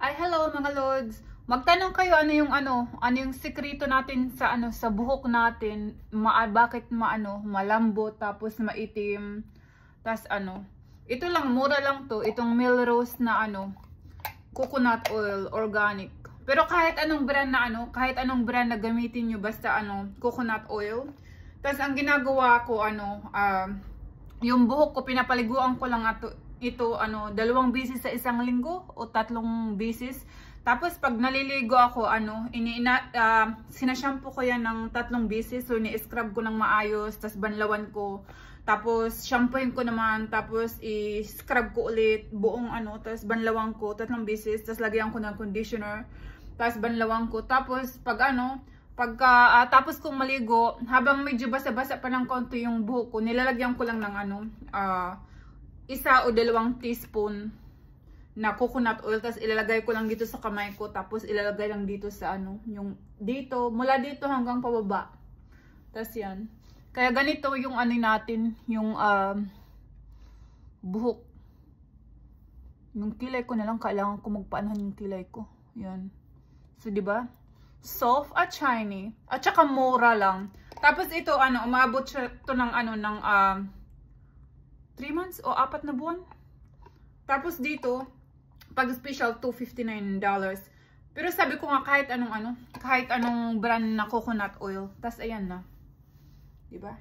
Ay, hello mga lods. Magtanong kayo ano yung sekreto natin sa sa buhok natin, bakit malambot tapos maitim. Tas ito lang mura lang to, itong Melrose na coconut oil organic. Pero kahit anong brand na gamitin nyo basta coconut oil. Tas ang ginagawa ko yung buhok ko pinapaliguan ko lang ito 2 beses sa isang linggo o 3 beses. Tapos pag naliligo ako sinashampoo ko yan ng 3 beses. So ni-scrub ko ng maayos, tapos banlawan ko. Tapos shampooin ko naman, tapos i-scrub ko ulit buong tapos banlawan ko 3 beses, tapos lagyan ko ng conditioner, tapos banlawan ko. Tapos tapos kung maligo, habang medyo basa-basa pa ng konti yung buhok ko, nilalagyan ko lang ng 1 o 2 teaspoon na coconut oil, tapos ilalagay ko lang dito sa kamay ko, tapos ilalagay lang dito sa yung dito, mula dito hanggang pababa. Tapos yan. Kaya ganito yung natin, yung buhok. Yung kilay ko na lang, kailangan ko magpaanahan yung kilay ko. Yan. So, di ba? Soft at shiny. At saka mura lang. Tapos ito, umabot siya to ng 3 months o 4 na buwan. Tapos dito, pag special, $259. Pero sabi ko nga kahit anong brand na coconut oil. Tapos ayan na. Diba?